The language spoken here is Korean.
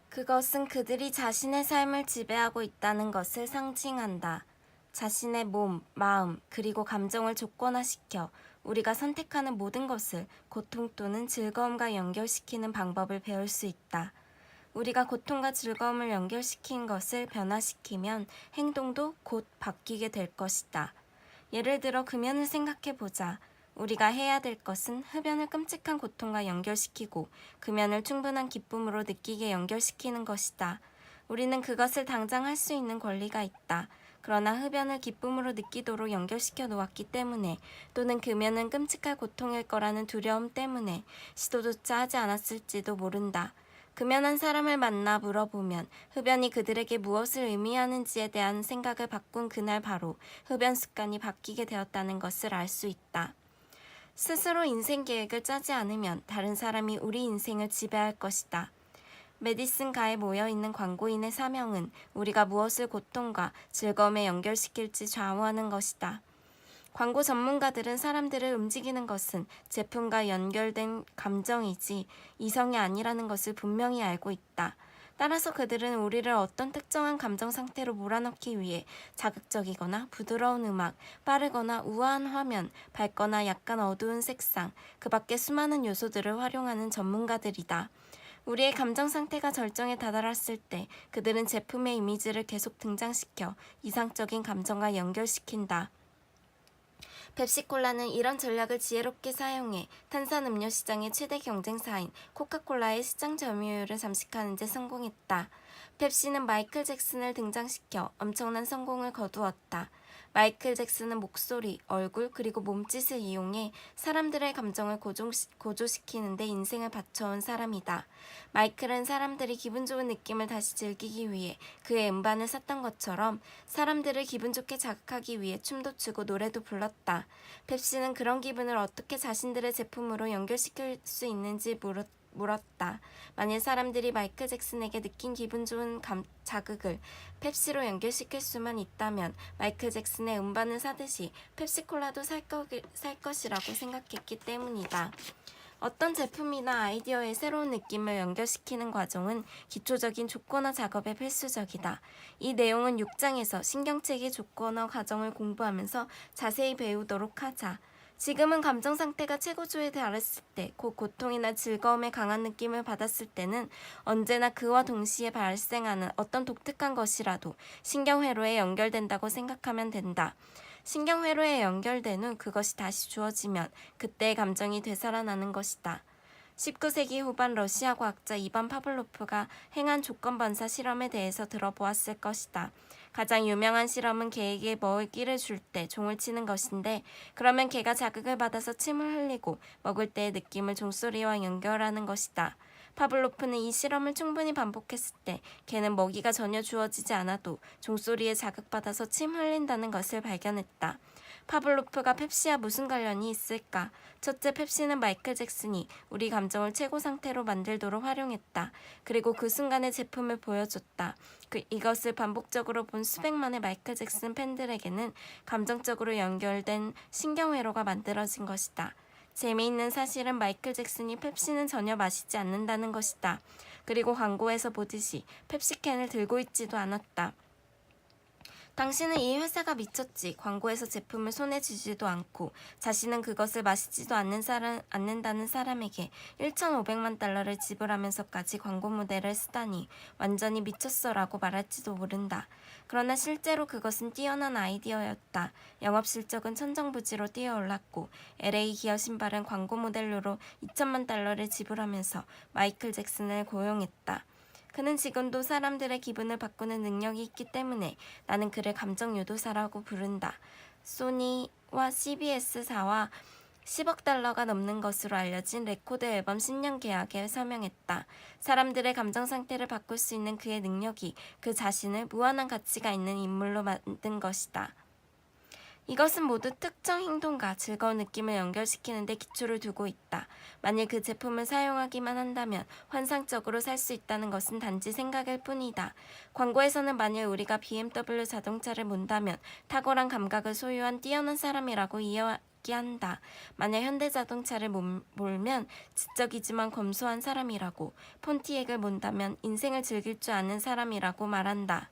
그것은 그들이 자신의 삶을 지배하고 있다는 것을 상징한다. 자신의 몸, 마음, 그리고 감정을 조건화시켜 우리가 선택하는 모든 것을 고통 또는 즐거움과 연결시키는 방법을 배울 수 있다. 우리가 고통과 즐거움을 연결시킨 것을 변화시키면 행동도 곧 바뀌게 될 것이다. 예를 들어 금연을 생각해 보자. 우리가 해야 될 것은 흡연을 끔찍한 고통과 연결시키고 금연을 충분한 기쁨으로 느끼게 연결시키는 것이다. 우리는 그것을 당장 할 수 있는 권리가 있다. 그러나 흡연을 기쁨으로 느끼도록 연결시켜 놓았기 때문에 또는 금연은 끔찍할 고통일 거라는 두려움 때문에 시도조차 하지 않았을지도 모른다. 금연한 사람을 만나 물어보면 흡연이 그들에게 무엇을 의미하는지에 대한 생각을 바꾼 그날 바로 흡연 습관이 바뀌게 되었다는 것을 알 수 있다. 스스로 인생 계획을 짜지 않으면 다른 사람이 우리 인생을 지배할 것이다. 메디슨가에 모여있는 광고인의 사명은 우리가 무엇을 고통과 즐거움에 연결시킬지 좌우하는 것이다. 광고 전문가들은 사람들을 움직이는 것은 제품과 연결된 감정이지 이성이 아니라는 것을 분명히 알고 있다. 따라서 그들은 우리를 어떤 특정한 감정 상태로 몰아넣기 위해 자극적이거나 부드러운 음악, 빠르거나 우아한 화면, 밝거나 약간 어두운 색상, 그 밖의 수많은 요소들을 활용하는 전문가들이다. 우리의 감정 상태가 절정에 다다랐을 때 그들은 제품의 이미지를 계속 등장시켜 이상적인 감정과 연결시킨다. 펩시콜라는 이런 전략을 지혜롭게 사용해 탄산음료 시장의 최대 경쟁사인 코카콜라의 시장 점유율을 잠식하는 데 성공했다. 펩시는 마이클 잭슨을 등장시켜 엄청난 성공을 거두었다. 마이클 잭슨은 목소리, 얼굴, 그리고 몸짓을 이용해 사람들의 감정을 고조시키는 데 인생을 바쳐온 사람이다. 마이클은 사람들이 기분 좋은 느낌을 다시 즐기기 위해 그의 음반을 샀던 것처럼 사람들을 기분 좋게 자극하기 위해 춤도 추고 노래도 불렀다. 펩시는 그런 기분을 어떻게 자신들의 제품으로 연결시킬 수 있는지 물었다. 만일 사람들이 마이클 잭슨에게 느낀 기분 좋은 자극을 펩시로 연결시킬 수만 있다면 마이클 잭슨의 음반을 사듯이 펩시콜라도 살 것이라고 생각했기 때문이다. 어떤 제품이나 아이디어의 새로운 느낌을 연결시키는 과정은 기초적인 조건화 작업에 필수적이다. 이 내용은 6장에서 신경체계 조건화 과정을 공부하면서 자세히 배우도록 하자. 지금은 감정 상태가 최고조에 달했을 때, 곧 고통이나 즐거움에 강한 느낌을 받았을 때는 언제나 그와 동시에 발생하는 어떤 독특한 것이라도 신경회로에 연결된다고 생각하면 된다. 신경회로에 연결된 후 그것이 다시 주어지면 그때의 감정이 되살아나는 것이다. 19세기 후반 러시아 과학자 이반 파블로프가 행한 조건반사 실험에 대해서 들어보았을 것이다. 가장 유명한 실험은 개에게 먹이를 줄 때 종을 치는 것인데, 그러면 개가 자극을 받아서 침을 흘리고 먹을 때의 느낌을 종소리와 연결하는 것이다. 파블로프는 이 실험을 충분히 반복했을 때 개는 먹이가 전혀 주어지지 않아도 종소리에 자극받아서 침 흘린다는 것을 발견했다. 파블로프가 펩시와 무슨 관련이 있을까? 첫째, 펩시는 마이클 잭슨이 우리 감정을 최고 상태로 만들도록 활용했다. 그리고 그 순간의 제품을 보여줬다. 이것을 반복적으로 본 수백만의 마이클 잭슨 팬들에게는 감정적으로 연결된 신경회로가 만들어진 것이다. 재미있는 사실은 마이클 잭슨이 펩시는 전혀 마시지 않는다는 것이다. 그리고 광고에서 보듯이 펩시캔을 들고 있지도 않았다. 당신은 이 회사가 미쳤지. 광고에서 제품을 손에 쥐지도 않고 자신은 그것을 마시지도 않는다는 사람에게 1,500만 달러를 지불하면서까지 광고 무대를 쓰다니 완전히 미쳤어라고 말할지도 모른다. 그러나 실제로 그것은 뛰어난 아이디어였다. 영업 실적은 천정부지로 뛰어올랐고 LA 기어 신발은 광고 모델료로 2천만 달러를 지불하면서 마이클 잭슨을 고용했다. 그는 지금도 사람들의 기분을 바꾸는 능력이 있기 때문에 나는 그를 감정 유도사라고 부른다. 소니와 CBS사와 10억 달러가 넘는 것으로 알려진 레코드 앨범 신년 계약에 서명했다. 사람들의 감정 상태를 바꿀 수 있는 그의 능력이 그 자신을 무한한 가치가 있는 인물로 만든 것이다. 이것은 모두 특정 행동과 즐거운 느낌을 연결시키는 데 기초를 두고 있다. 만일 그 제품을 사용하기만 한다면 환상적으로 살 수 있다는 것은 단지 생각일 뿐이다. 광고에서는 만일 우리가 BMW 자동차를 몬다면 탁월한 감각을 소유한 뛰어난 사람이라고 있게 한다. 만약 현대자동차를 몰면 지적이지만 검소한 사람이라고, 폰티액을 몬다면 인생을 즐길 줄 아는 사람이라고 말한다.